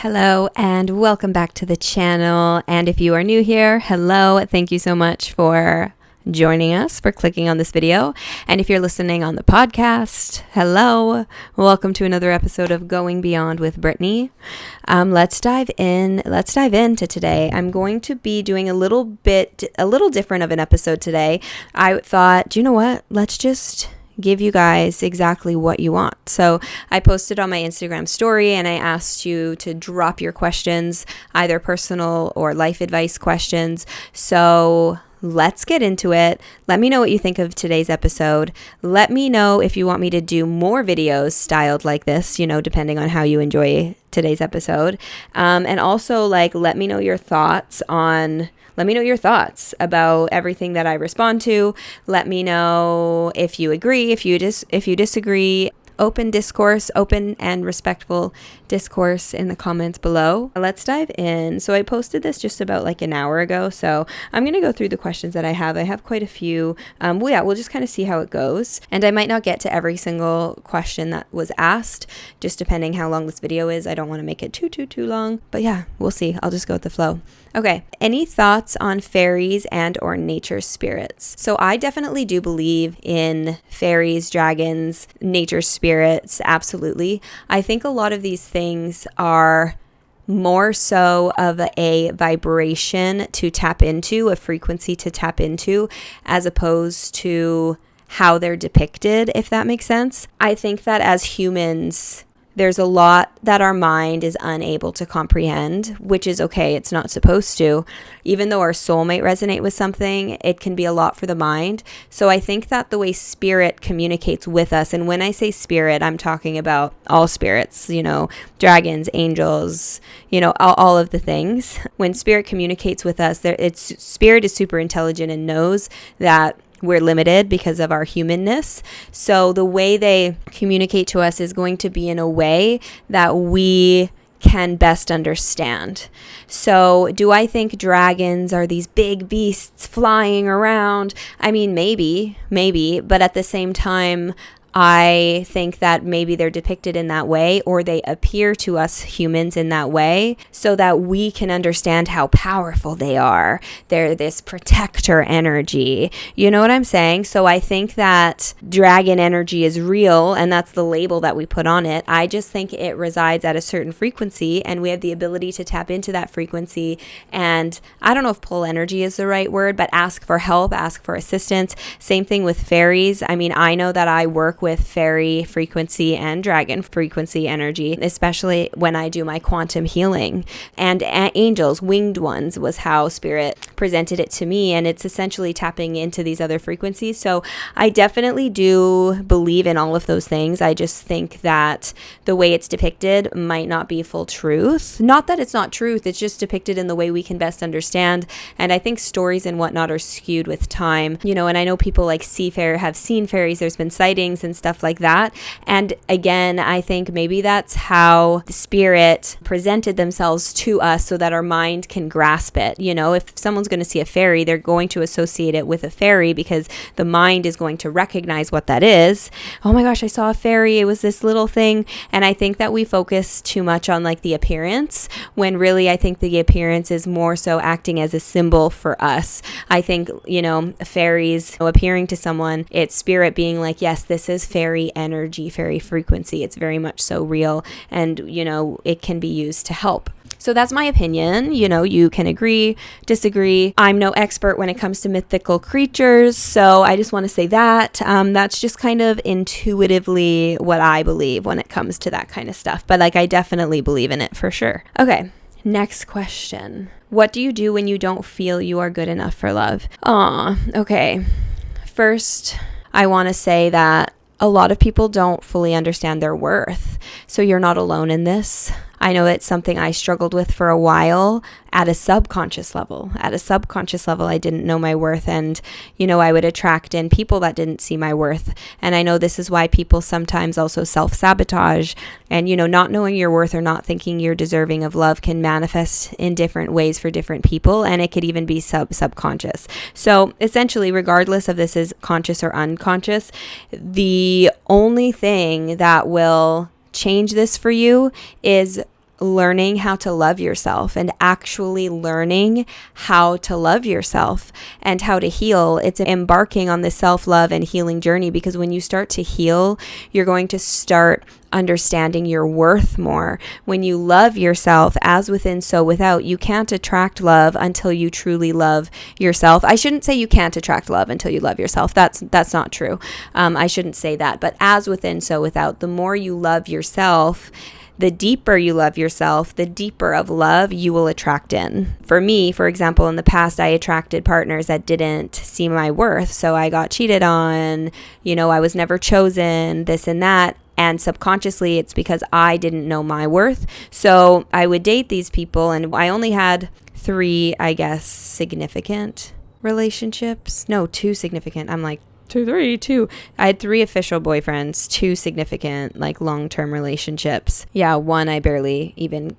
Hello and welcome back to the channel. And if you are new here, hello, thank you so much for joining us, for clicking on this video. And if you're listening on the podcast, hello, welcome to another episode of Going Beyond with Brittany. Let's dive into today. I'm going to be doing a little different of an episode today. I thought, you know what, let's just give you guys exactly what you want. So I posted on my Instagram story and I asked you to drop your questions, either personal or life advice questions. So let's get into it. Let me know what you think of today's episode. Let me know if you want me to do more videos styled like this, depending on how you enjoy today's episode. And also let me know your thoughts about everything that I respond to. Let me know if you agree, if you disagree. Open discourse, open and respectful discourse in the comments below. Let's dive in. So I posted this just about an hour ago. So I'm going to go through the questions that I have. I have quite a few. We'll just kind of see how it goes. And I might not get to every single question that was asked, just depending how long this video is. I don't want to make it too long. But yeah, we'll see. I'll just go with the flow. Okay, any thoughts on fairies and or nature spirits? So I definitely do believe in fairies, dragons, nature spirits, absolutely. I think a lot of these things are more so of a vibration to tap into, a frequency to tap into, as opposed to how they're depicted, if that makes sense. I think that as humans, there's a lot that our mind is unable to comprehend, which is okay. It's not supposed to. Even though our soul might resonate with something, it can be a lot for the mind. So I think that the way spirit communicates with us, and when I say spirit, I'm talking about all spirits, dragons, angels, all of the things. When spirit communicates with us, spirit is super intelligent and knows that we're limited because of our humanness. So the way they communicate to us is going to be in a way that we can best understand. So do I think dragons are these big beasts flying around? I mean, maybe, but at the same time, I think that maybe they're depicted in that way, or they appear to us humans in that way so that we can understand how powerful they are. They're this protector energy. You know what I'm saying? So I think that dragon energy is real, and that's the label that we put on it. I just think it resides at a certain frequency, and we have the ability to tap into that frequency. And I don't know if pull energy is the right word, but ask for help, ask for assistance. Same thing with fairies. I mean, I know that I work with fairy frequency and dragon frequency energy, especially when I do my quantum healing. And angels, winged ones, was how spirit presented it to me, and it's essentially tapping into these other frequencies. So I definitely do believe in all of those things. I just think that the way it's depicted might not be full truth. Not that it's not truth, it's just depicted in the way we can best understand. And I think stories and whatnot are skewed with time, and I know people have seen fairies, there's been sightings and stuff like that. And again, I think maybe that's how the spirit presented themselves to us so that our mind can grasp it. If someone's going to see a fairy, they're going to associate it with a fairy because the mind is going to recognize what that is. Oh my gosh, I saw a fairy. It was this little thing. And I think that we focus too much on the appearance, when really I think the appearance is more so acting as a symbol for us. I think, fairies appearing to someone, it's spirit being yes, this is fairy energy, fairy frequency. It's very much so real, and it can be used to help. So that's my opinion. You can agree, disagree. I'm no expert when it comes to mythical creatures, so I just want to say that. That's just kind of intuitively what I believe when it comes to that kind of stuff. But I definitely believe in it for sure. Okay, next question. What do you do when you don't feel you are good enough for love? Okay. First, I want to say that a lot of people don't fully understand their worth. So you're not alone in this. I know it's something I struggled with for a while at a subconscious level. At a subconscious level, I didn't know my worth, and, I would attract in people that didn't see my worth. And I know this is why people sometimes also self-sabotage, and, not knowing your worth or not thinking you're deserving of love can manifest in different ways for different people, and it could even be subconscious. So essentially, regardless of this is conscious or unconscious, the only thing that will change this for you is learning how to love yourself and actually learning how to love yourself and how to heal. It's embarking on the self-love and healing journey, because when you start to heal, you're going to start understanding your worth more. When you love yourself, as within, so without, you can't attract love until you truly love yourself. I shouldn't say you can't attract love until you love yourself. That's not true. I shouldn't say that. But as within, so without, the more you love yourself, the deeper you love yourself, the deeper of love you will attract in. For me, for example, in the past, I attracted partners that didn't see my worth. So I got cheated on, I was never chosen, this and that. And subconsciously, it's because I didn't know my worth. So I would date these people, and I only had 3, I guess, significant relationships. No, 2 significant. I'm like, 2. I had 3 official boyfriends, 2 significant, like, long-term relationships. Yeah, 1 I barely even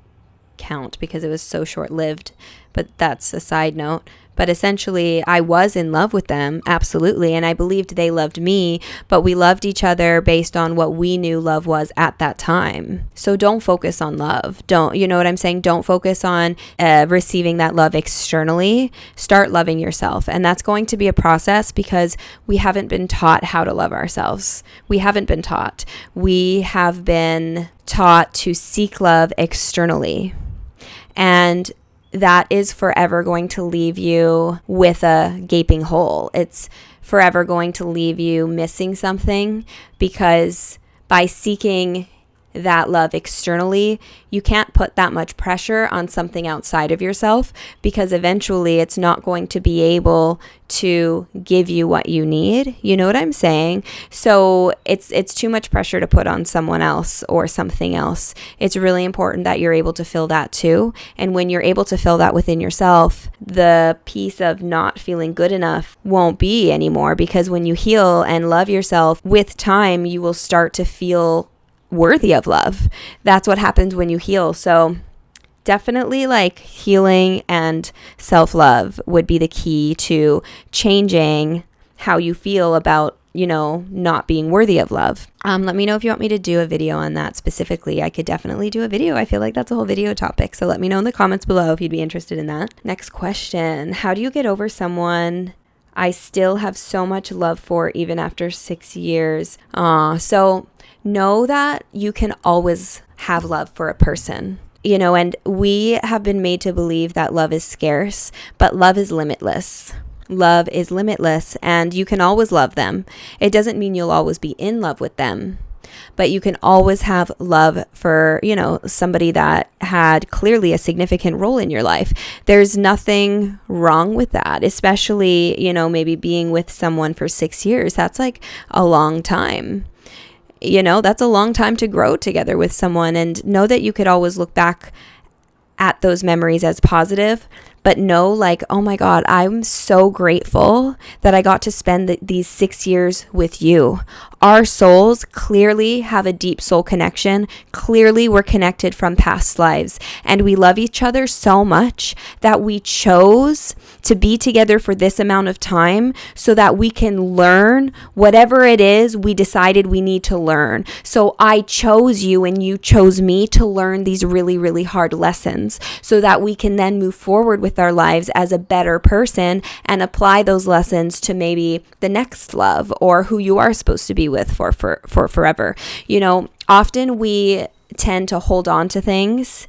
count because it was so short-lived, but that's a side note. But essentially, I was in love with them, absolutely, and I believed they loved me, but we loved each other based on what we knew love was at that time. So don't focus on love. You know what I'm saying? Don't focus on receiving that love externally. Start loving yourself, and that's going to be a process because we haven't been taught how to love ourselves. We haven't been taught. We have been taught to seek love externally, and that is forever going to leave you with a gaping hole. It's forever going to leave you missing something, because by seeking that love externally, you can't put that much pressure on something outside of yourself, because eventually it's not going to be able to give you what you need. You know what I'm saying? So it's too much pressure to put on someone else or something else. It's really important that you're able to fill that too. And when you're able to fill that within yourself, the piece of not feeling good enough won't be anymore, because when you heal and love yourself, with time, you will start to feel worthy of love. That's what happens when you heal. So definitely, like, healing and self-love would be the key to changing how you feel about, not being worthy of love. Let me know if you want me to do a video on that specifically. I could definitely do a video. I feel like that's a whole video topic. So let me know in the comments below if you'd be interested in that. Next question. How do you get over someone I still have so much love for even after 6 years? So know that you can always have love for a person, and we have been made to believe that love is scarce, but love is limitless. Love is limitless, and you can always love them. It doesn't mean you'll always be in love with them, but you can always have love for, somebody that had clearly a significant role in your life. There's nothing wrong with that, especially, maybe being with someone for 6 years. That's like a long time. That's a long time to grow together with someone, and know that you could always look back at those memories as positive, but know, like, oh my God, I'm so grateful that I got to spend these 6 years with you. Our souls clearly have a deep soul connection. Clearly, we're connected from past lives, and we love each other so much that we chose to be together for this amount of time so that we can learn whatever it is we decided we need to learn. So I chose you and you chose me to learn these really, really hard lessons so that we can then move forward with our lives as a better person and apply those lessons to maybe the next love or who you are supposed to be with for forever. Often we tend to hold on to things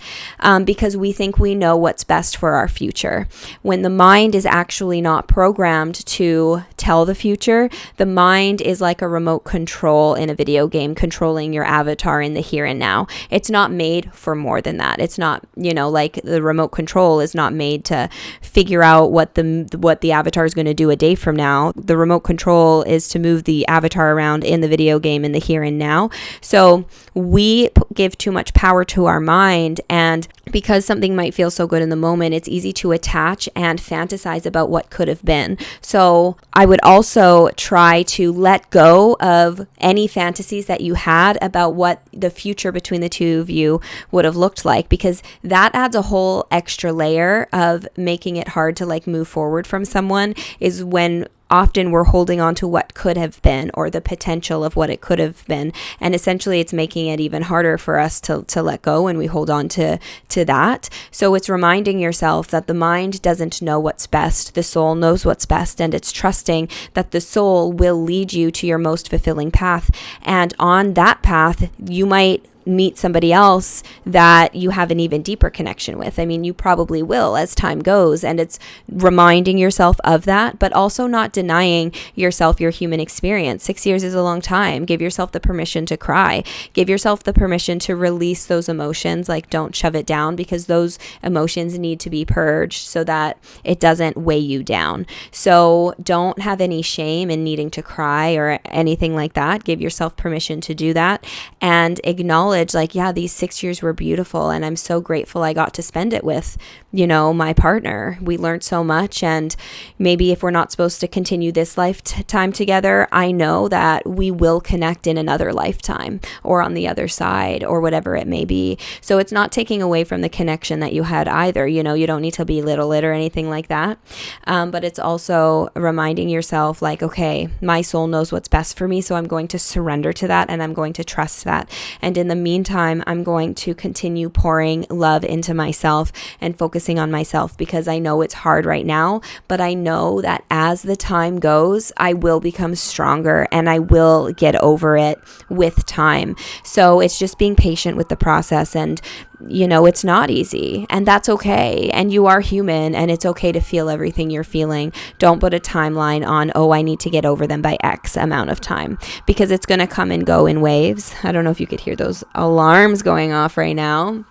because we think we know what's best for our future, when the mind is actually not programmed to tell the future. The mind is like a remote control in a video game, controlling your avatar in the here and now. It's not made for more than that. It's not, like the remote control is not made to figure out what the avatar is going to do a day from now. The remote control is to move the avatar around in the video game in the here and now. So we give too much power to our mind, and because something might feel so good in the moment, it's easy to attach and fantasize about what could have been. So I would also try to let go of any fantasies that you had about what the future between the two of you would have looked like, because that adds a whole extra layer of making it hard to move forward from someone, is when often we're holding on to what could have been or the potential of what it could have been. And essentially it's making it even harder for us to let go when we hold on to that. So it's reminding yourself that the mind doesn't know what's best. The soul knows what's best, and it's trusting that the soul will lead you to your most fulfilling path. And on that path, you might meet somebody else that you have an even deeper connection with. I mean, you probably will as time goes, and it's reminding yourself of that, but also not denying yourself your human experience. 6 years is a long time. Give yourself the permission to cry. Give yourself the permission to release those emotions. Like, don't shove it down, because those emotions need to be purged so that it doesn't weigh you down. So don't have any shame in needing to cry or anything like that. Give yourself permission to do that, and acknowledge, like, yeah, these 6 years were beautiful, and I'm so grateful I got to spend it with, my partner. We learned so much, and maybe if we're not supposed to continue this lifetime together, I know that we will connect in another lifetime or on the other side or whatever it may be. So it's not taking away from the connection that you had either. You don't need to belittle it or anything like that. But it's also reminding yourself, like, okay, my soul knows what's best for me, so I'm going to surrender to that, and I'm going to trust that. And in the meantime, I'm going to continue pouring love into myself and focusing on myself, because I know it's hard right now, but I know that as the time goes, I will become stronger and I will get over it with time. So it's just being patient with the process, and it's not easy, and that's okay. And you are human, and it's okay to feel everything you're feeling. Don't put a timeline on, I need to get over them by X amount of time, because it's going to come and go in waves. I don't know if you could hear those alarms going off right now.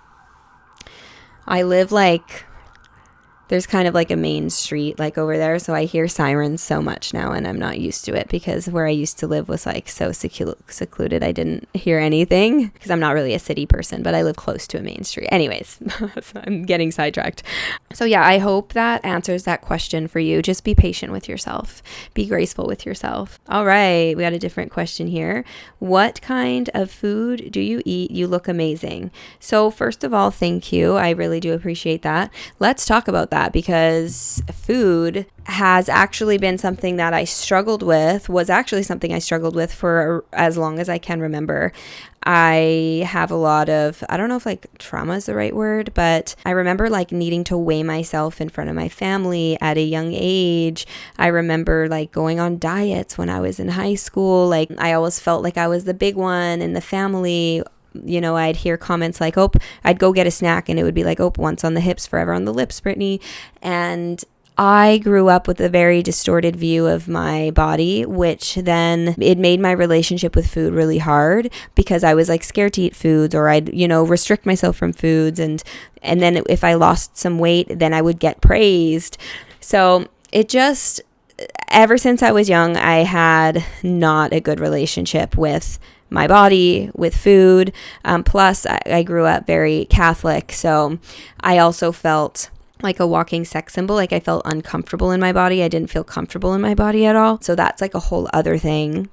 I live there's kind of like a main street like over there, so I hear sirens so much now, and I'm not used to it, because where I used to live was like so secluded. I didn't hear anything, because I'm not really a city person, but I live close to a main street. Anyways, so I'm getting sidetracked. So yeah, I hope that answers that question for you. Just be patient with yourself. Be graceful with yourself. All right, we got a different question here. What kind of food do you eat? You look amazing. So first of all, thank you. I really do appreciate that. Let's talk about that, because food has actually been something that I struggled with, for as long as I can remember. I have a lot of, I don't know if trauma is the right word, but I remember needing to weigh myself in front of my family at a young age. I remember going on diets when I was in high school. I always felt like I was the big one in the family. I'd hear comments like, I'd go get a snack, and it would be like, once on the hips, forever on the lips, Brittany. And I grew up with a very distorted view of my body, which then it made my relationship with food really hard, because I was scared to eat foods, or I'd, restrict myself from foods. And then if I lost some weight, then I would get praised. So it just, ever since I was young, I had not a good relationship with my body, with food. Plus, I grew up very Catholic, so I also felt like a walking sex symbol. I felt uncomfortable in my body. I didn't feel comfortable in my body at all. So that's a whole other thing.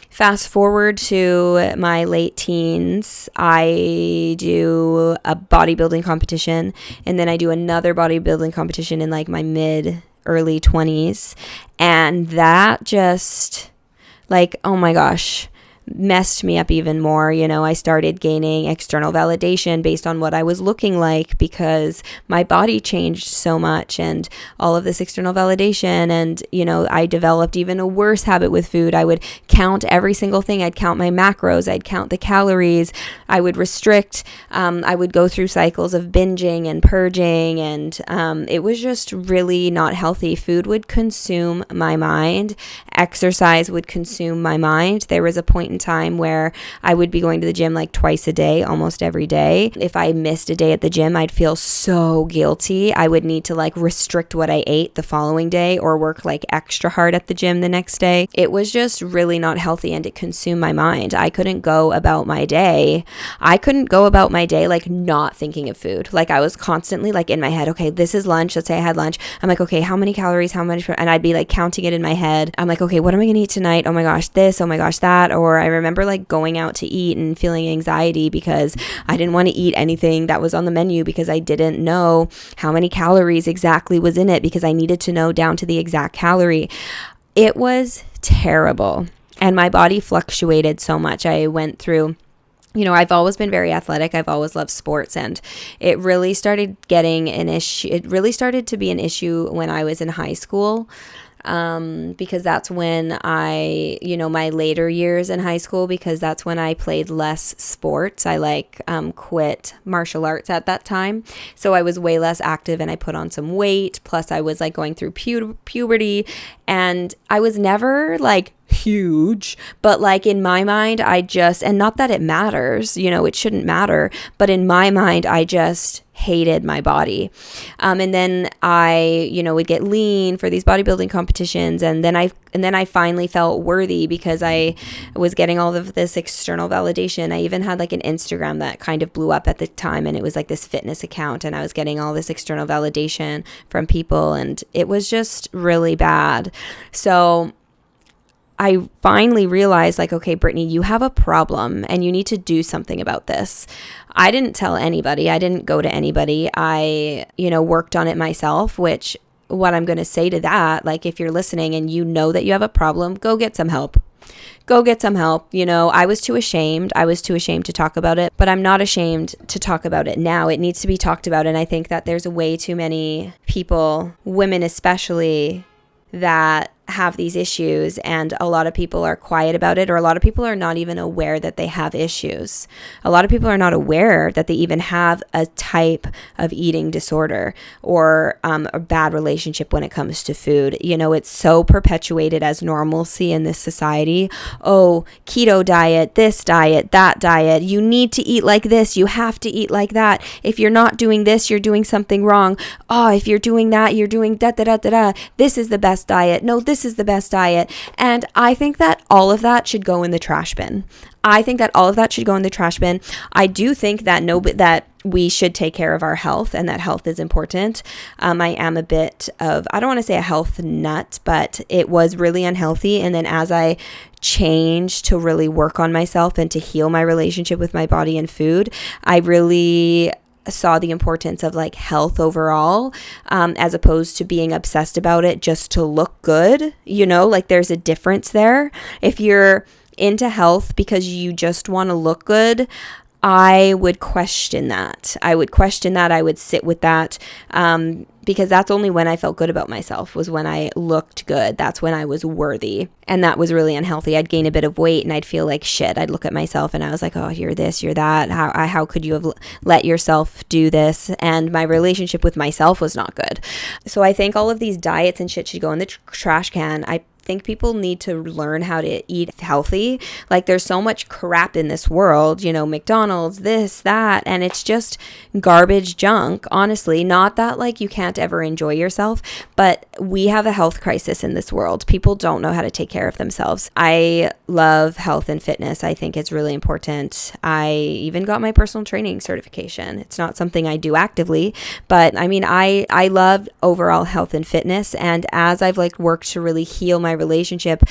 Fast forward to my late teens, I do a bodybuilding competition, and then I do another bodybuilding competition in my early 20s. And that just oh my gosh, messed me up even more. I started gaining external validation based on what I was looking like, because my body changed so much, and all of this external validation. And I developed even a worse habit with food. I would count every single thing. I'd count my macros, I'd count the calories, I would restrict, I would go through cycles of binging and purging, and it was just really not healthy. Food would consume my mind. Exercise would consume my mind. There was a point in time where I would be going to the gym twice a day, almost every day. If I missed a day at the gym, I'd feel so guilty. I would need to restrict what I ate the following day, or work extra hard at the gym the next day. It was just really not healthy, and it consumed my mind. I couldn't go about my day not thinking of food. I was constantly in my head, okay, this is lunch. Let's say I had lunch. I'm okay, how many calories, and I'd be counting it in my head. I'm okay, what am I gonna eat tonight? Oh my gosh, this, oh my gosh, that. Or I remember going out to eat and feeling anxiety because I didn't want to eat anything that was on the menu, because I didn't know how many calories exactly was in it, because I needed to know down to the exact calorie. It was terrible. And my body fluctuated so much. I went through, I've always been very athletic. I've always loved sports, and it really started getting an issue. It really started to be an issue when I was in high school. Because that's when my later years in high school, because that's when I played less sports. I quit martial arts at that time. So I was way less active and I put on some weight. Plus I was going through puberty, and I was never huge, but in my mind, and not that it matters, it shouldn't matter, but in my mind, I just hated my body. And then I, would get lean for these bodybuilding competitions. And then I finally felt worthy because I was getting all of this external validation. I even had an Instagram that kind of blew up at the time, and it was this fitness account, and I was getting all this external validation from people, and it was just really bad. So I finally realized okay, Brittany, you have a problem and you need to do something about this. I didn't tell anybody. I didn't go to anybody. I, worked on it myself, which what I'm going to say to that, if you're listening and you know that you have a problem, go get some help. Go get some help. I was too ashamed. I was too ashamed to talk about it, but I'm not ashamed to talk about it now. It needs to be talked about. And I think that there's way too many people, women especially, that have these issues, and a lot of people are quiet about it, or a lot of people are not even aware that they have issues. A lot of people are not aware that they even have a type of eating disorder or a bad relationship when it comes to food. It's so perpetuated as normalcy in this society. Oh, keto diet, this diet, that diet. You need to eat like this. You have to eat like that. If you're not doing this, you're doing something wrong. Oh, if you're doing that, you're doing da da da da da. This is the best diet. No, this is the best diet. And I think that all of that should go in the trash bin. I think that all of that should go in the trash bin. I do think that that we should take care of our health, and that health is important. I am a bit of, I don't want to say a health nut, but it was really unhealthy. And then as I changed to really work on myself and to heal my relationship with my body and food, I really saw the importance of health overall, as opposed to being obsessed about it just to look good. There's a difference there. If you're into health because you just want to look good, I would question that. I would sit with that, because that's only when I felt good about myself, was when I looked good. That's when I was worthy. And that was really unhealthy. I'd gain a bit of weight and I'd feel like shit. I'd look at myself and I was like, oh, you're this, you're that. How could you have let yourself do this? And my relationship with myself was not good. So I think all of these diets and shit should go in the trash can. I think people need to learn how to eat healthy. There's so much crap in this world, McDonald's, this, that, and it's just garbage junk, honestly. Not that you can't ever enjoy yourself, but we have a health crisis in this world. People don't know how to take care of themselves. I love health and fitness. I think it's really important. I even got my personal training certification. It's not something I do actively, but I love overall health and fitness. And as I've worked to really heal my relationship,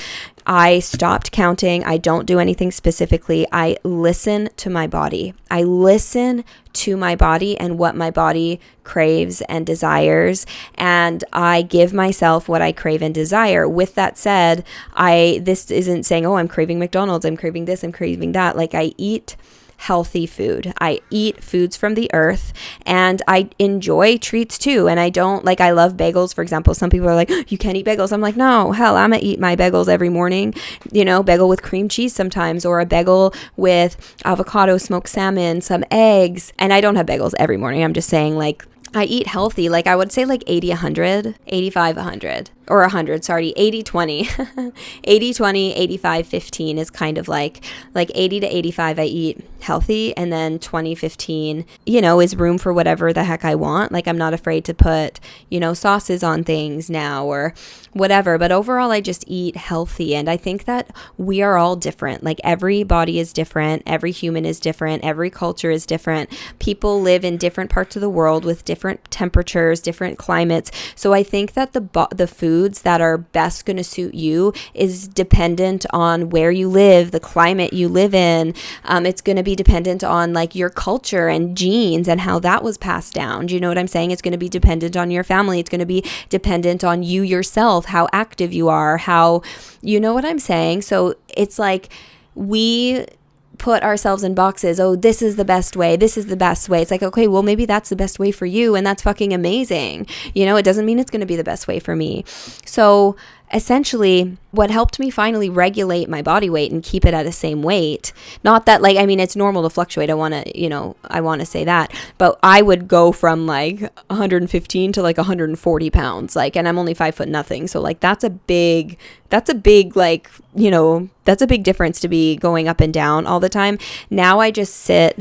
I stopped counting. I don't do anything specifically. I listen to my body. I listen to my body and what my body craves and desires, and I give myself what I crave and desire. With that said, this isn't saying, oh, I'm craving McDonald's, I'm craving this, I'm craving that. I eat healthy food. I eat foods from the earth, and I enjoy treats too. And I don't I love bagels, for example. Some people are like, you can't eat bagels. I'm like, no, hell, I'm gonna eat my bagels every morning. Bagel with cream cheese sometimes, or a bagel with avocado, smoked salmon, some eggs. And I don't have bagels every morning. I'm just saying I eat healthy. I would say 80, 100, 85, 100. Or 100, sorry, 80, 20. 80, 20, 85, 15 is kind of like 80 to 85 I eat healthy, and then 20, 15, is room for whatever the heck I want. I'm not afraid to put, sauces on things now or whatever, but overall I just eat healthy. And I think that we are all different. Every body is different. Every human is different. Every culture is different. People live in different parts of the world with different temperatures, different climates. So I think that the food foods that are best going to suit you is dependent on where you live, the climate you live in. It's going to be dependent on like your culture and genes and how that was passed down. Do you know what I'm saying? It's going to be dependent on your family. It's going to be dependent on you yourself, how active you are, how, you know what I'm saying? So it's like we put ourselves in boxes. Oh, this is the best way. This is the best way. It's like, okay, well, maybe that's the best way for you. And that's fucking amazing. You know, it doesn't mean it's going to be the best way for me. So essentially, what helped me finally regulate my body weight and keep it at the same weight, not that like, I mean, it's normal to fluctuate. I want to say that, but I would go from like 115 to like 140 pounds, like, and I'm only 5 foot nothing. So like, that's a big, like, you know, that's a big difference to be going up and down all the time. Now I just sit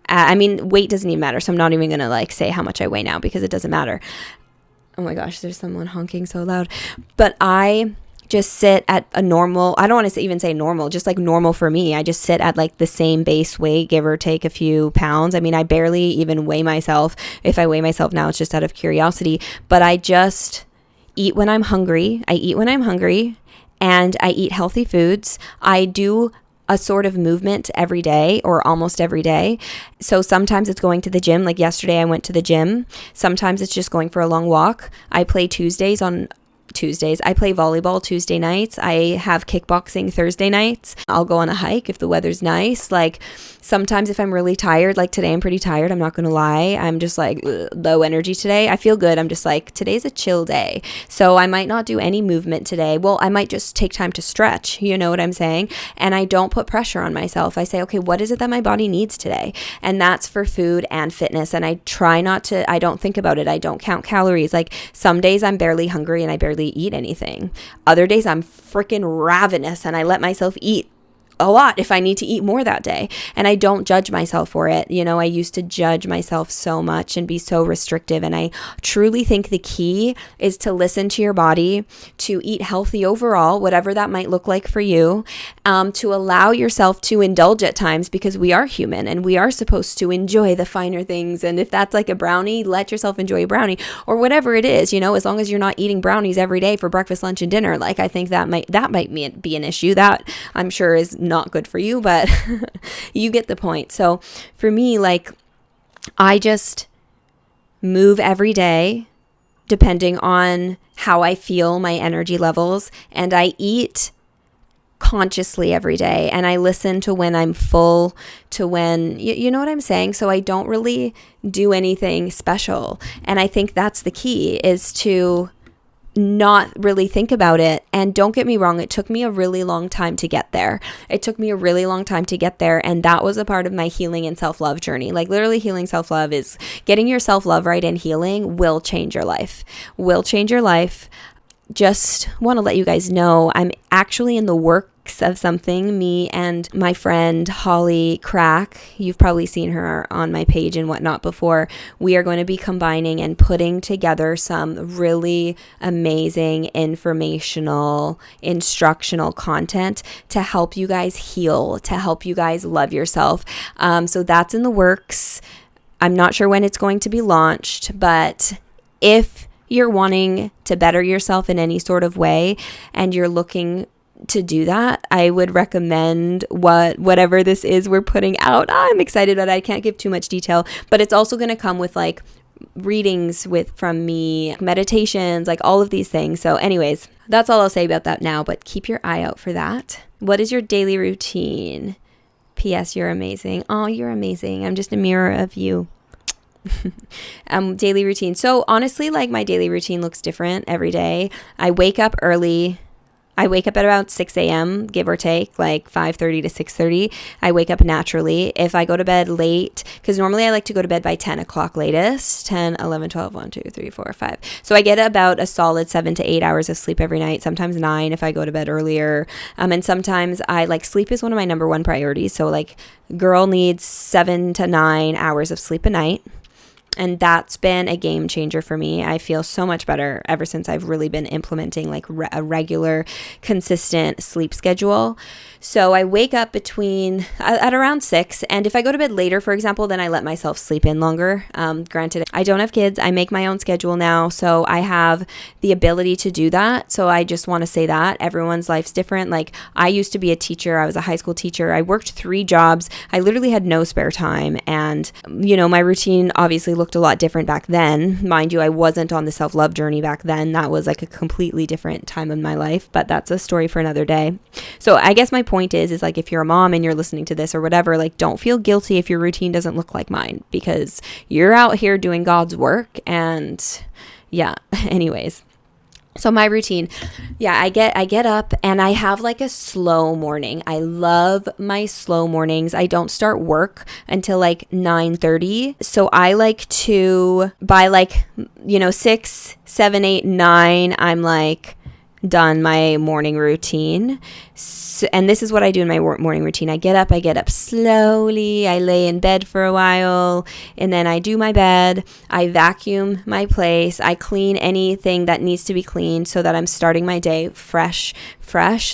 at, I mean, weight doesn't even matter. So I'm not even going to like say how much I weigh now because it doesn't matter. Oh my gosh, there's someone honking so loud. But I just sit at a normal, I don't want to even say normal, just like normal for me. I just sit at like the same base weight, give or take a few pounds. I mean, I barely even weigh myself. If I weigh myself now, it's just out of curiosity. But I just eat when I'm hungry. And I eat healthy foods. I do a sort of movement every day or almost every day. So sometimes it's going to the gym. Like yesterday I went to the gym. Sometimes it's just going for a long walk. I play Tuesdays. I play volleyball Tuesday nights. I have kickboxing Thursday nights. I'll go on a hike if the weather's nice. Like sometimes if I'm really tired, like today I'm pretty tired, I'm not going to lie. I'm just like low energy today. I feel good. I'm just like, today's a chill day. So I might not do any movement today. Well, I might just take time to stretch. You know what I'm saying? And I don't put pressure on myself. I say, okay, what is it that my body needs today? And that's for food and fitness. And I try not to, I don't think about it. I don't count calories. Like some days I'm barely hungry and I barely eat anything. Other days I'm freaking ravenous and I let myself eat a lot if I need to eat more that day. And I don't judge myself for it. You know, I used to judge myself so much and be so restrictive. And I truly think the key is to listen to your body, to eat healthy overall, whatever that might look like for you, to allow yourself to indulge at times because we are human and we are supposed to enjoy the finer things. And if that's like a brownie, let yourself enjoy a brownie or whatever it is, you know, as long as you're not eating brownies every day for breakfast, lunch, and dinner. Like I think that might be an issue that I'm sure is not good for you, but you get the point. So for me, like I just move every day depending on how I feel, my energy levels, and I eat consciously every day and I listen to when I'm full, to when you know what I'm saying. So I don't really do anything special, and I think that's the key, is to not really think about it. And don't get me wrong, it took me a really long time to get there. And that was a part of my healing and self-love journey. Like literally healing self-love is getting your self-love right, and healing will change your life. Just want to let you guys know I'm actually in the works of something. Me and my friend Holly Crack, you've probably seen her on my page and whatnot before. We are going to be combining and putting together some really amazing informational, instructional content to help you guys heal, to help you guys love yourself. So that's in the works. I'm not sure when it's going to be launched, but if you're wanting to better yourself in any sort of way and you're looking to do that, I would recommend whatever this is we're putting out. I'm excited, but I can't give too much detail. But it's also going to come with like readings from me, meditations, like all of these things. So anyways, that's all I'll say about that now, but keep your eye out for that. What is your daily routine? P.S. You're amazing. Oh, you're amazing. I'm just a mirror of you. Daily routine. So honestly, like my daily routine looks different every day. I wake up early. I wake up at about 6 a.m., give or take, like 5:30 to 6:30. I wake up naturally. If I go to bed late, because normally I like to go to bed by 10 o'clock latest, 10, 11, 12, 1, 2, 3, 4, 5. So I get about a solid 7 to 8 hours of sleep every night, sometimes 9 if I go to bed earlier. And sometimes sleep is one of my number one priorities. So like girl needs 7 to 9 hours of sleep a night. And that's been a game changer for me. I feel so much better ever since I've really been implementing like a regular, consistent sleep schedule. So I wake up at around 6. And if I go to bed later, for example, then I let myself sleep in longer. Granted, I don't have kids. I make my own schedule now. So I have the ability to do that. So I just want to say that everyone's life's different. Like I used to be a teacher. I was a high school teacher. I worked 3 jobs. I literally had no spare time. And, my routine obviously looked a lot different back then. Mind you, I wasn't on the self-love journey back then. That was like a completely different time of my life, but that's a story for another day. So I guess my point is like, if you're a mom and you're listening to this or whatever, like don't feel guilty if your routine doesn't look like mine, because you're out here doing God's work. And yeah, anyways. So my routine, I get up and I have like a slow morning. I love my slow mornings. I don't start work until like 9:30. So I like to, by like, 6, 7, 8, 9, I'm like done my morning routine. So, and this is what I do in my morning routine. I get up slowly, I lay in bed for a while, and then I do my bed, I vacuum my place, I clean anything that needs to be cleaned so that I'm starting my day fresh.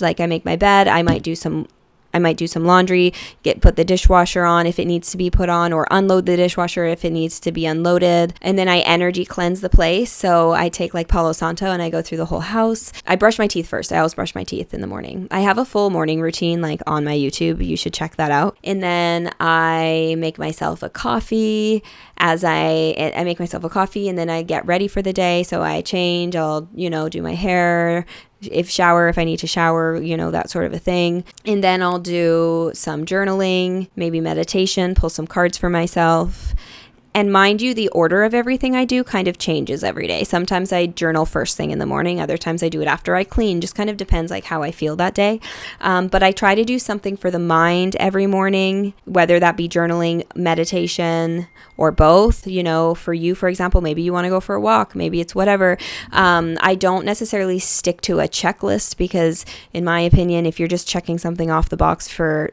Like I make my bed, I might do some laundry, put the dishwasher on if it needs to be put on, or unload the dishwasher if it needs to be unloaded. And then I energy cleanse the place. So I take like Palo Santo and I go through the whole house. I brush my teeth first. I always brush my teeth in the morning. I have a full morning routine like on my YouTube. You should check that out. And then I make myself a coffee. I make myself a coffee, and then I get ready for the day. So I change, I'll, do my hair, if I need to shower, that sort of a thing. And then I'll do some journaling, maybe meditation, pull some cards for myself. And mind you, the order of everything I do kind of changes every day. Sometimes I journal first thing in the morning. Other times I do it after I clean. Just kind of depends like how I feel that day. But I try to do something for the mind every morning, whether that be journaling, meditation, or both. For you, for example, maybe you want to go for a walk. Maybe it's whatever. I don't necessarily stick to a checklist because, in my opinion, if you're just checking something off the box for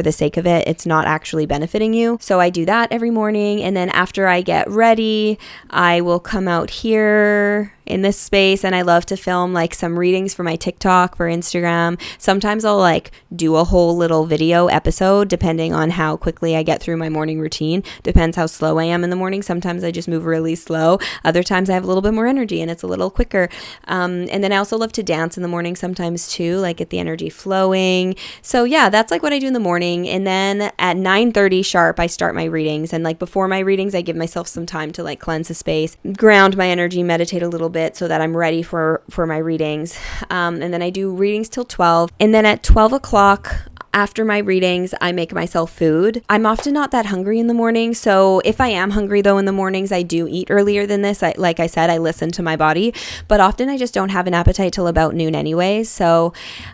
the sake of it, it's not actually benefiting you. So I do that every morning. And then after I get ready, I will come out here in this space, and I love to film like some readings for my TikTok, for Instagram. Sometimes I'll like do a whole little video episode depending on how quickly I get through my morning routine. Depends how slow I am in the morning. Sometimes I just move really slow. Other times I have a little bit more energy and it's a little quicker. And then I also love to dance in the morning sometimes too, like get the energy flowing. So yeah, that's like what I do in the morning. And then at 9:30 sharp, I start my readings. And like before my readings, I give myself some time to like cleanse the space, ground my energy, meditate a little bit so that I'm ready for my readings. And then I do readings till 12. And then at 12 o'clock, after my readings, I make myself food. I'm often not that hungry in the morning. So if I am hungry though in the mornings, I do eat earlier than this. Like I said, I listen to my body, but often I just don't have an appetite till about noon anyways. So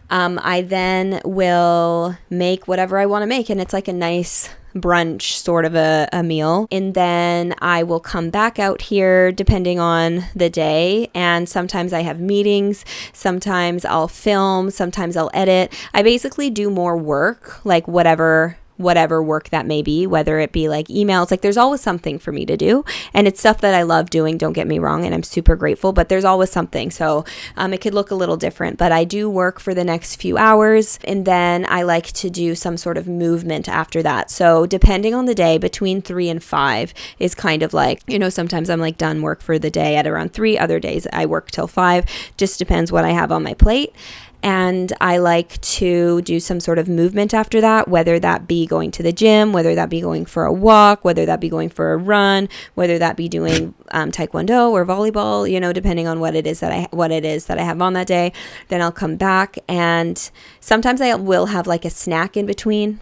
I then will make whatever I want to make, and it's like a nice brunch sort of a meal. And then I will come back out here depending on the day, and sometimes I have meetings, sometimes I'll film, sometimes I'll edit. I basically do more work, like whatever work that may be, whether it be like emails, like there's always something for me to do, and it's stuff that I love doing, don't get me wrong, and I'm super grateful, but there's always something. So it could look a little different, but I do work for the next few hours, and then I like to do some sort of movement after that. So depending on the day, between 3 and 5 is kind of like, sometimes I'm like done work for the day at around 3, other days I work till 5, just depends what I have on my plate. And I like to do some sort of movement after that, whether that be going to the gym, whether that be going for a walk, whether that be going for a run, whether that be doing taekwondo or volleyball, depending on what it is that I have on that day. Then I'll come back, and sometimes I will have like a snack in between.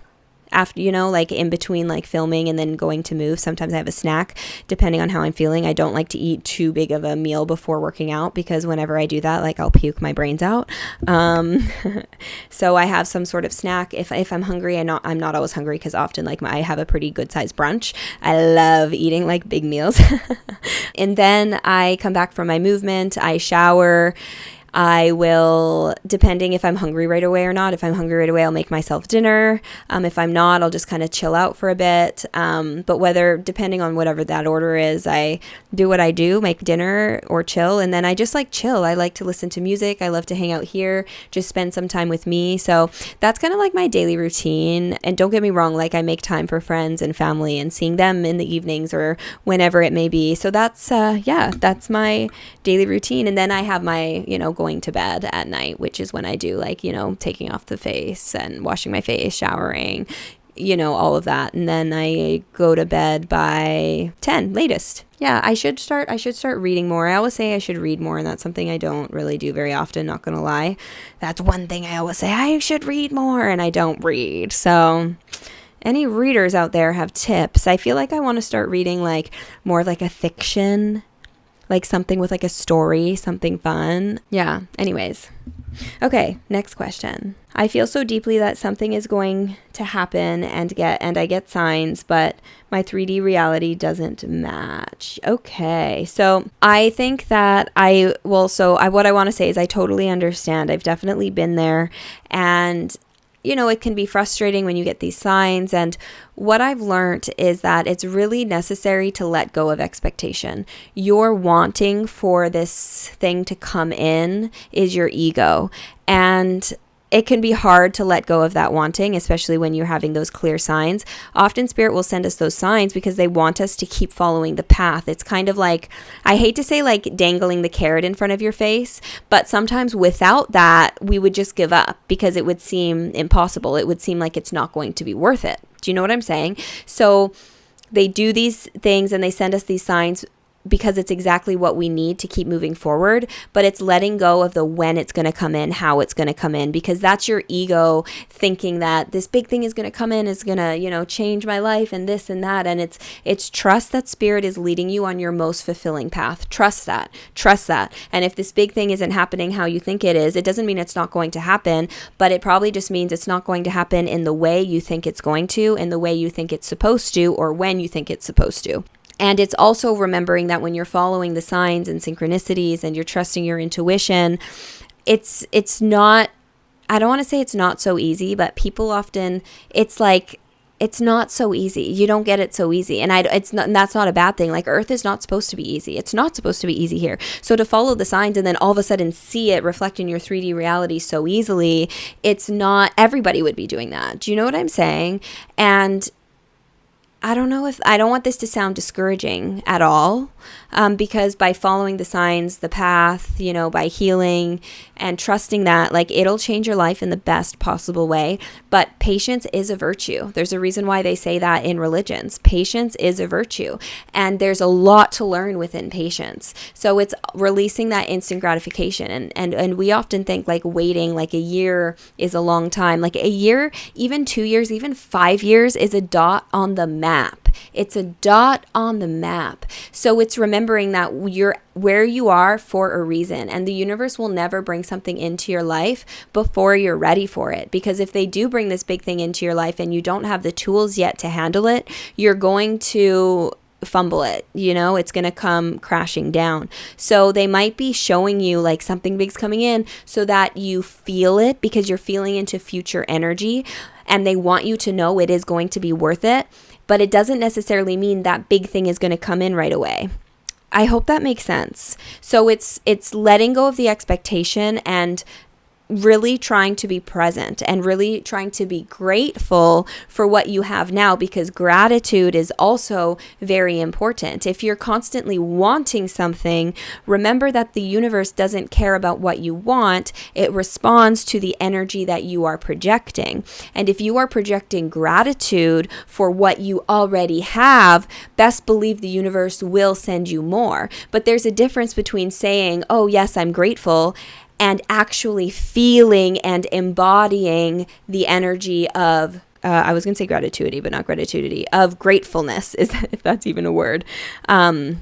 After, like in between like filming and then going to move, sometimes I have a snack depending on how I'm feeling. I don't like to eat too big of a meal before working out, because whenever I do that, like I'll puke my brains out. So I have some sort of snack. If I'm hungry, I'm not always hungry, because often like I have a pretty good sized brunch. I love eating like big meals. And then I come back from my movement, I shower, I will, depending if I'm hungry right away or not. If I'm hungry right away, I'll make myself dinner. If I'm not, I'll just kind of chill out for a bit. But depending on whatever that order is, I do what I do, make dinner or chill. And then I just like chill. I like to listen to music. I love to hang out here, just spend some time with me. So that's kind of like my daily routine. And don't get me wrong, like I make time for friends and family and seeing them in the evenings or whenever it may be. So that's my daily routine. And then I have my, going to bed at night, which is when I do like, taking off the face and washing my face, showering, all of that. And then I go to bed by 10 latest. Yeah, I should start reading more. I always say I should read more, and that's something I don't really do very often, not gonna lie. That's one thing I always say, I should read more, and I don't read. So any readers out there have tips? I feel like I want to start reading like more like a fiction, like something with like a story, something fun. Yeah, anyways. Okay, next question. I feel so deeply that something is going to happen and I get signs, but my 3D reality doesn't match. Okay, so I think that what I want to say is I totally understand. I've definitely been there, and it can be frustrating when you get these signs. And what I've learned is that it's really necessary to let go of expectation. Your wanting for this thing to come in is your ego. And it can be hard to let go of that wanting, especially when you're having those clear signs. Often Spirit will send us those signs because they want us to keep following the path. It's kind of like, I hate to say like dangling the carrot in front of your face, but sometimes without that, we would just give up because it would seem impossible. It would seem like it's not going to be worth it. Do you know what I'm saying? So they do these things and they send us these signs because it's exactly what we need to keep moving forward, but it's letting go of the when it's going to come in, how it's going to come in, because that's your ego thinking that this big thing is going to come in, is going to, change my life and this and that. And it's trust that Spirit is leading you on your most fulfilling path. Trust that. And if this big thing isn't happening how you think it is, it doesn't mean it's not going to happen, but it probably just means it's not going to happen in the way you think it's going to, in the way you think it's supposed to, or when you think it's supposed to. And it's also remembering that when you're following the signs and synchronicities and you're trusting your intuition, it's not, I don't want to say it's not so easy, but people often, it's like, it's not so easy. You don't get it so easy. And that's not a bad thing. Like Earth is not supposed to be easy. It's not supposed to be easy here. So to follow the signs and then all of a sudden see it reflect in your 3D reality so easily, it's not, everybody would be doing that. Do you know what I'm saying? And I don't want this to sound discouraging at all, because by following the signs, the path, by healing and trusting that, like, it'll change your life in the best possible way. But patience is a virtue. There's a reason why they say that in religions. Patience is a virtue. And there's a lot to learn within patience. So it's releasing that instant gratification. And we often think like waiting like a year is a long time. Like a year, even 2 years, even 5 years is a dot on the map. It's a dot on the map. So it's remembering that you're where you are for a reason, and the universe will never bring something into your life before you're ready for it. Because if they do bring this big thing into your life and you don't have the tools yet to handle it, you're going to fumble it, it's going to come crashing down. So they might be showing you like something big's coming in so that you feel it, because you're feeling into future energy and they want you to know it is going to be worth it. But it doesn't necessarily mean that big thing is going to come in right away. I hope that makes sense. So it's letting go of the expectation and really trying to be present and really trying to be grateful for what you have now, because gratitude is also very important. If you're constantly wanting something, remember that the universe doesn't care about what you want. It responds to the energy that you are projecting. And if you are projecting gratitude for what you already have, best believe the universe will send you more. But there's a difference between saying, oh yes, I'm grateful, and actually feeling and embodying the energy of, I was going to say gratitude, but not gratitude, of gratefulness, if that's even a word. I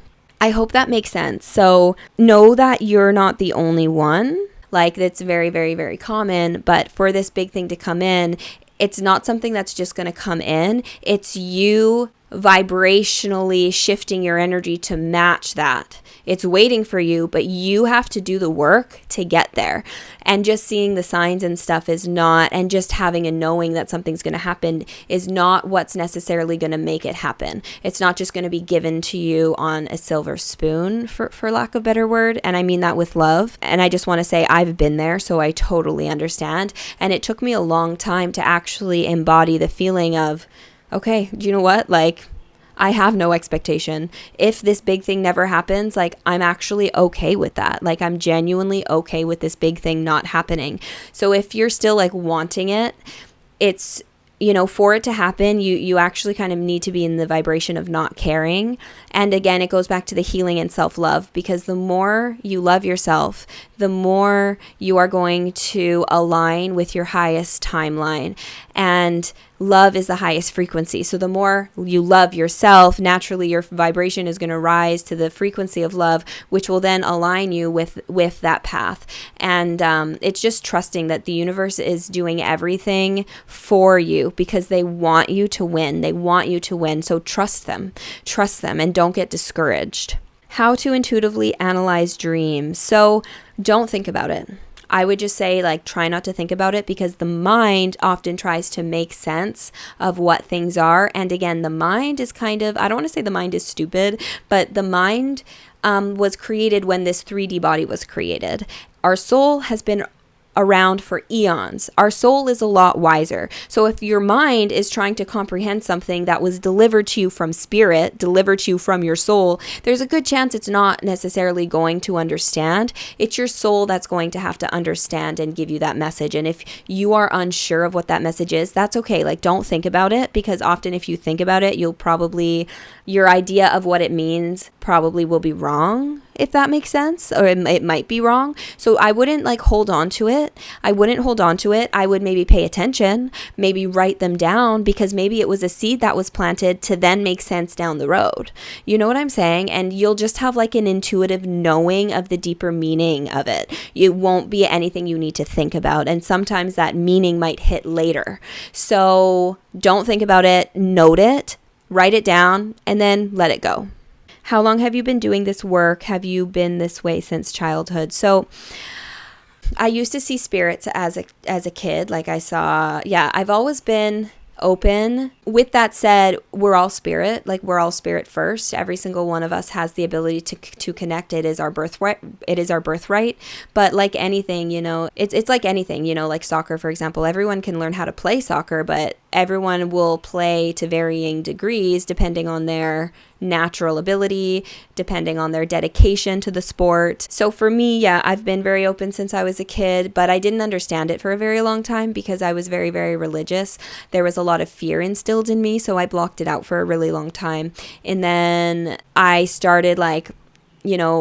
hope that makes sense. So know that you're not the only one. Like, that's very, very, very common. But for this big thing to come in, it's not something that's just going to come in. It's you vibrationally shifting your energy to match that. It's waiting for you, but you have to do the work to get there. And just seeing the signs and stuff is not, and just having a knowing that something's going to happen is not what's necessarily going to make it happen. It's not just going to be given to you on a silver spoon, for lack of a better word. And I mean that with love. And I just want to say I've been there, so I totally understand. And it took me a long time to actually embody the feeling of, okay, do you know what? Like, I have no expectation. If this big thing never happens, like, I'm actually okay with that. Like, I'm genuinely okay with this big thing not happening. So if you're still like wanting it, it's, you know, for it to happen, you actually kind of need to be in the vibration of not caring. And again, it goes back to the healing and self-love, because the more you love yourself, the more you are going to align with your highest timeline. And love is the highest frequency. So the more you love yourself, naturally your vibration is going to rise to the frequency of love, which will then align you with that path. And it's just trusting that the universe is doing everything for you, because they want you to win. They want you to win. So trust them, and don't get discouraged. How to intuitively analyze dreams. So don't think about it. I would just say, like, try not to think about it, because the mind often tries to make sense of what things are. And again, the mind is kind of, I don't want to say the mind is stupid, but the mind was created when this 3D body was created. Our soul has been around for eons. Our soul is a lot wiser. So if your mind is trying to comprehend something that was delivered to you from spirit, delivered to you from your soul, there's a good chance it's not necessarily going to understand. It's your soul that's going to have to understand and give you that message. And if you are unsure of what that message is, that's okay. Like, don't think about it, because often if you think about it, your idea of what it means probably will be wrong, if that makes sense, or it might be wrong. So I wouldn't hold on to it. I would maybe pay attention, maybe write them down, because maybe it was a seed that was planted to then make sense down the road. You know what I'm saying? And you'll just have an intuitive knowing of the deeper meaning of it. It won't be anything you need to think about. And sometimes that meaning might hit later. So don't think about it, note it, write it down, and then let it go. How long have you been doing this work? Have you been this way since childhood? So I used to see spirits as a kid. I've always been open. With that said, we're all spirit. We're all spirit first. Every single one of us has the ability to connect. It is our birthright. But like anything, it's like anything, like soccer, for example. Everyone can learn how to play soccer, but everyone will play to varying degrees depending on their natural ability, depending on their dedication to the sport. So for me, I've been very open since I was a kid, but I didn't understand it for a very long time because I was very, very religious. There was a lot of fear instilled in me, so I blocked it out for a really long time. And then I started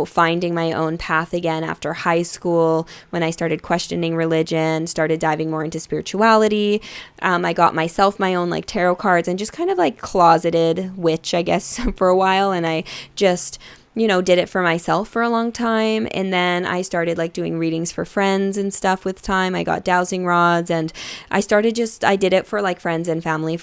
finding my own path again after high school, when I started questioning religion, started diving more into spirituality. I got myself my own tarot cards and just kind of closeted witch, I guess, for a while. And I just did it for myself for a long time. And then I started doing readings for friends and stuff with time. I got dowsing rods, and I did it for friends and family,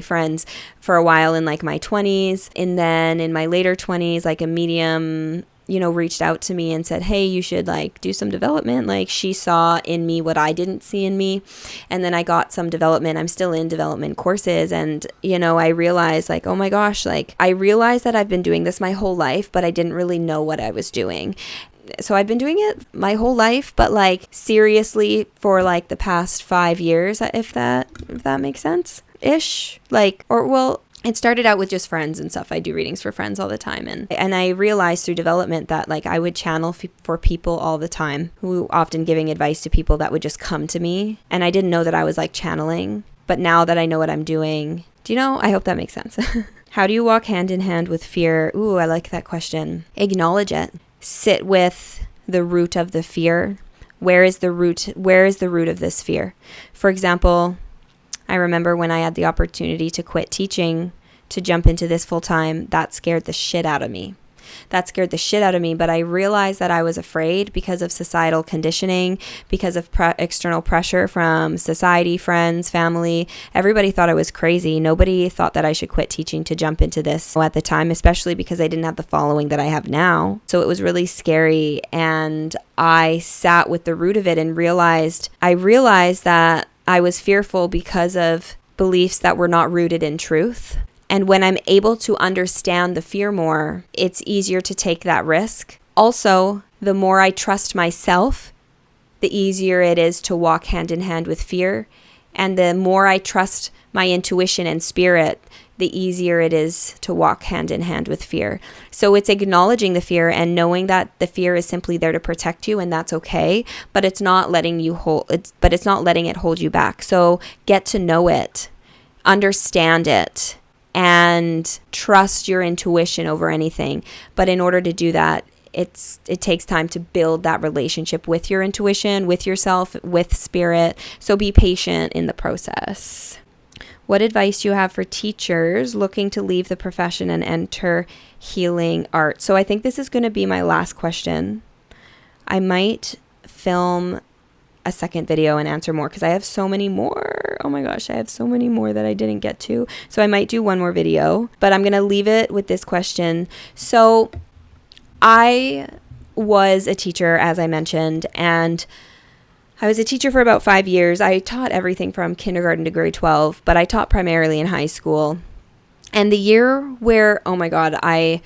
friends for a while in my 20s. And then in my later 20s, a medium reached out to me and said, hey, you should do some development. She saw in me what I didn't see in me. And then I got some development. I'm still in development courses. And, I realized oh my gosh, I realized that I've been doing this my whole life, but I didn't really know what I was doing. So I've been doing it my whole life, but seriously for the past 5 years, if that makes sense ish, it started out with just friends and stuff. I do readings for friends all the time. And I realized through development that I would channel for people all the time, who often giving advice to people that would just come to me. And I didn't know that I was channeling. But now that I know what I'm doing, I hope that makes sense. How do you walk hand in hand with fear? Ooh, I like that question. Acknowledge it. Sit with the root of the fear. Where is the root of this fear? For example, I remember when I had the opportunity to quit teaching to jump into this full time, that scared the shit out of me. That scared the shit out of me, but I realized that I was afraid because of societal conditioning, because of external pressure from society, friends, family. Everybody thought I was crazy. Nobody thought that I should quit teaching to jump into this at the time, especially because I didn't have the following that I have now. So it was really scary, and I sat with the root of it and realized that I was fearful because of beliefs that were not rooted in truth. And when I'm able to understand the fear more, it's easier to take that risk. Also, the more I trust myself, the easier it is to walk hand in hand with fear. And the more I trust my intuition and spirit, the easier it is to walk hand in hand with fear. So it's acknowledging the fear and knowing that the fear is simply there to protect you, and that's okay, but it's not letting it hold you back. So get to know it, understand it, and trust your intuition over anything. But in order to do that, it takes time to build that relationship with your intuition, with yourself, with spirit. So be patient in the process. What advice do you have for teachers looking to leave the profession and enter healing art? So I think this is going to be my last question. I might film a second video and answer more because I have so many more. Oh my gosh, I have so many more that I didn't get to. So I might do one more video, but I'm going to leave it with this question. So I was a teacher, as I mentioned, and I was a teacher for about 5 years. I taught everything from kindergarten to grade 12, but I taught primarily in high school. And the year where, oh my God, I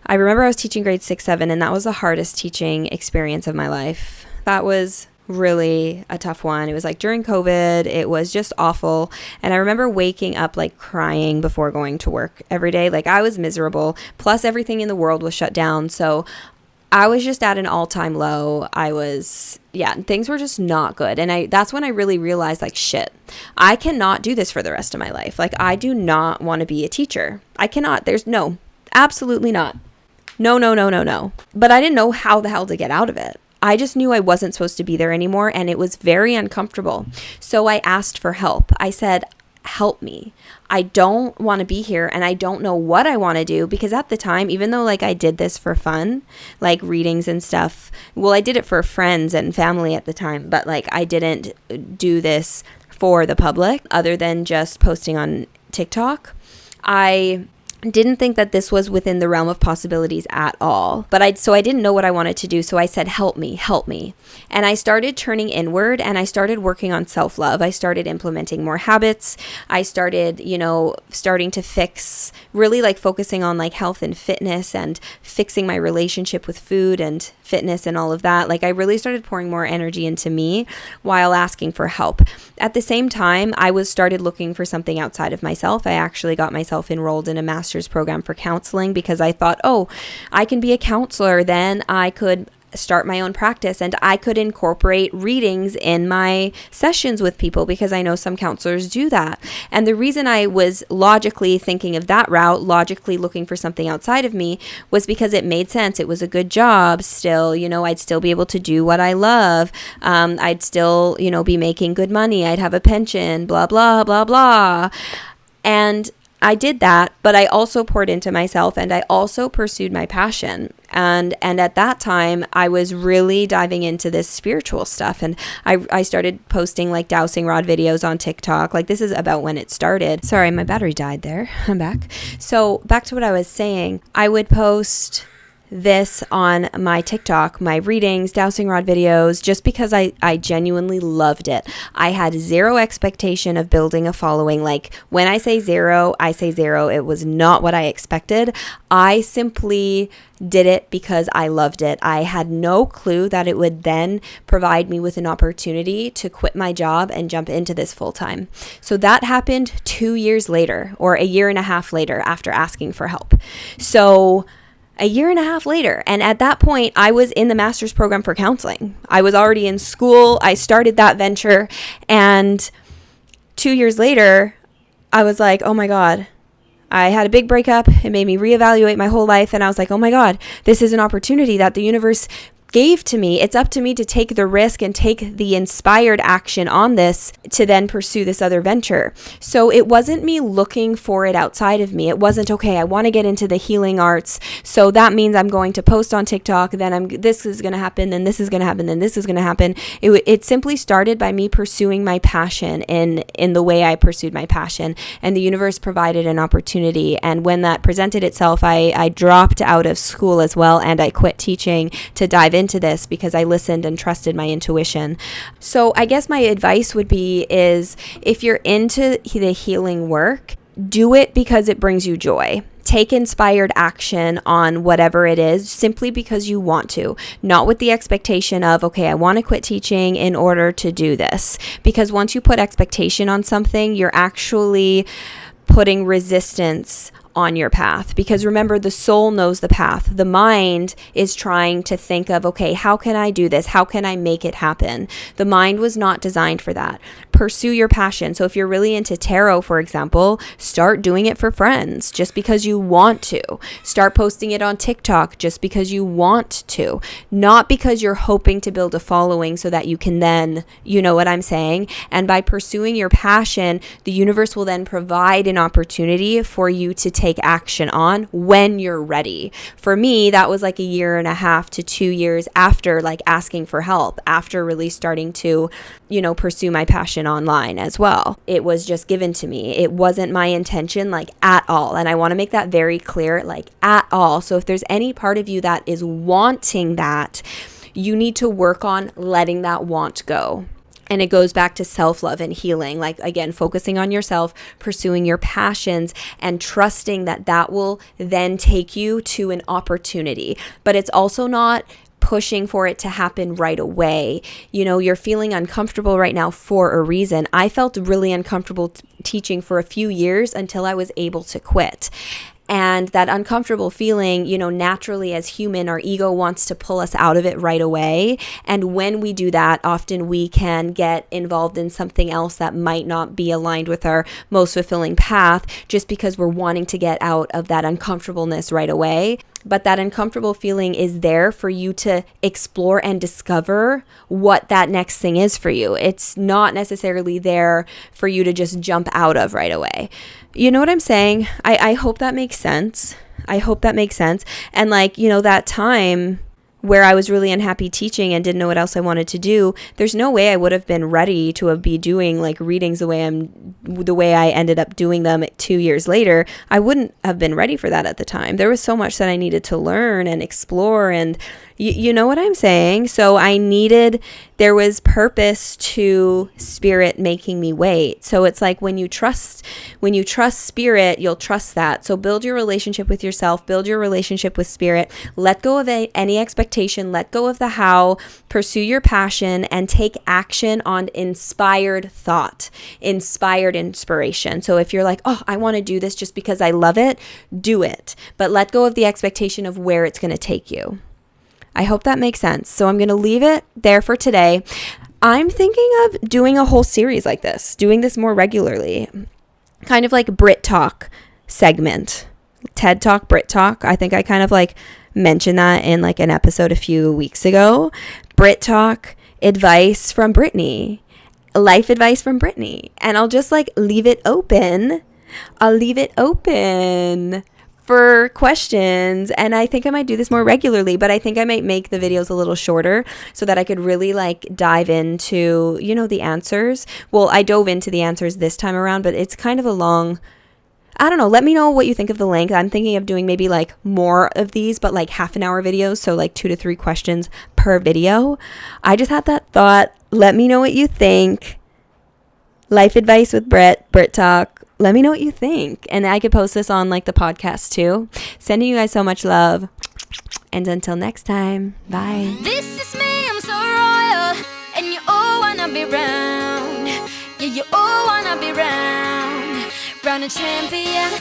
remember I was teaching grade 6, 7, and that was the hardest teaching experience of my life. That was really a tough one. It was like during COVID. It was just awful. And I remember waking up like crying before going to work every day. Like I was miserable. Plus everything in the world was shut down. So I was just at an all-time low. Things were just not good. And that's when I really realized, like, shit, I cannot do this for the rest of my life. Like, I do not want to be a teacher. I cannot. Absolutely not. No. But I didn't know how the hell to get out of it. I just knew I wasn't supposed to be there anymore, and it was very uncomfortable. So I asked for help. I said, help me. I don't want to be here, and I don't know what I want to do, because at the time, even though like I did this for fun, like readings and stuff, well, I did it for friends and family at the time, but like I didn't do this for the public other than just posting on TikTok. I didn't think that this was within the realm of possibilities at all. So I didn't know what I wanted to do. So I said, help me. And I started turning inward, and I started working on self-love. I started implementing more habits. I started, starting to fix, really like focusing on like health and fitness and fixing my relationship with food and fitness and all of that. Like I really started pouring more energy into me while asking for help. At the same time, I started looking for something outside of myself. I actually got myself enrolled in a master's program for counseling because I thought, I can be a counselor. Then I could start my own practice and I could incorporate readings in my sessions with people because I know some counselors do that. And the reason I was logically thinking of that route, logically looking for something outside of me, was because it made sense. It was a good job still, I'd still be able to do what I love. I'd still, be making good money. I'd have a pension, blah, blah, blah, blah. And I did that, but I also poured into myself and I also pursued my passion. And at that time, I was really diving into this spiritual stuff. And I started posting like dowsing rod videos on TikTok. Like this is about when it started. Sorry, my battery died there. I'm back. So back to what I was saying. I would post this on my TikTok, my readings, dowsing rod videos, just because I genuinely loved it. I had zero expectation of building a following. Like when I say zero, I say zero. It was not what I expected. I simply did it because I loved it. I had no clue that it would then provide me with an opportunity to quit my job and jump into this full time. So that happened 2 years later, or a year and a half later after asking for help. So a year and a half later. And at that point, I was in the master's program for counseling. I was already in school. I started that venture. And 2 years later, I was like, oh my God, I had a big breakup. It made me reevaluate my whole life. And I was like, oh my God, this is an opportunity that the universe gave to me. It's up to me to take the risk and take the inspired action on this to then pursue this other venture. So it wasn't me looking for it outside of me. It wasn't, okay, I want to get into the healing arts, so that means I'm going to post on TikTok, then this is going to happen, then this is going to happen, then this is going to happen. It simply started by me pursuing my passion in the way I pursued my passion, and the universe provided an opportunity. And when that presented itself, I dropped out of school as well, and I quit teaching to dive into this because I listened and trusted my intuition. So I guess my advice would be is if you're into the healing work, do it because it brings you joy. Take inspired action on whatever it is simply because you want to, not with the expectation of, okay, I want to quit teaching in order to do this. Because once you put expectation on something, you're actually putting resistance on your path. Because remember, the soul knows the path. The mind is trying to think of, okay, how can I do this? How can I make it happen? The mind was not designed for that. Pursue your passion. So if you're really into tarot, for example, start doing it for friends just because you want to. Start posting it on TikTok just because you want to, not because you're hoping to build a following so that you can then, you know what I'm saying? And by pursuing your passion, the universe will then provide an opportunity for you to take action on when you're ready. For me, that was like 1.5 to 2 years after like asking for help, after really starting to, pursue my passion online as well. It was just given to me. It wasn't my intention like at all. And I want to make that very clear, like at all. So if there's any part of you that is wanting that, you need to work on letting that want go. And it goes back to self-love and healing. Like, again, focusing on yourself, pursuing your passions, and trusting that that will then take you to an opportunity. But it's also not pushing for it to happen right away. You're feeling uncomfortable right now for a reason. I felt really uncomfortable teaching for a few years until I was able to quit. And that uncomfortable feeling, naturally as human, our ego wants to pull us out of it right away. And when we do that, often we can get involved in something else that might not be aligned with our most fulfilling path just because we're wanting to get out of that uncomfortableness right away. But that uncomfortable feeling is there for you to explore and discover what that next thing is for you. It's not necessarily there for you to just jump out of right away. You know what I'm saying? I hope that makes sense. And that time where I was really unhappy teaching and didn't know what else I wanted to do, there's no way I would have been ready to be doing like readings the way I ended up doing them 2 years later. I wouldn't have been ready for that at the time. There was so much that I needed to learn and explore, and you know what I'm saying? So there was purpose to spirit making me wait. So it's like when you trust spirit, you'll trust that. So build your relationship with yourself, build your relationship with spirit, let go of any expectation, let go of the how, pursue your passion, and take action on inspired thought, inspired inspiration. So if you're like, oh, I want to do this just because I love it, do it. But let go of the expectation of where it's going to take you. I hope that makes sense. So I'm going to leave it there for today. I'm thinking of doing a whole series like this, doing this more regularly, kind of like Brit Talk segment, TED Talk, Brit Talk. I think I kind of like mentioned that in like an episode a few weeks ago. Brit Talk, advice from Brittany, life advice from Brittany. And I'll just like leave it open. For questions, and I think I might do this more regularly, but I think I might make the videos a little shorter so that I could really like dive into, the answers. Well, I dove into the answers this time around, but it's kind of a long, I don't know. Let me know what you think of the length. I'm thinking of doing maybe like more of these, but like half-an-hour videos, so like 2 to 3 questions per video. I just had that thought. Let me know what you think. Life advice with Brit Talk. Let me know what you think. And I could post this on like the podcast too. Sending you guys so much love. And until next time, bye. This is me, I'm so royal. And you all wanna be round. Yeah, you all wanna be round. Round a champion.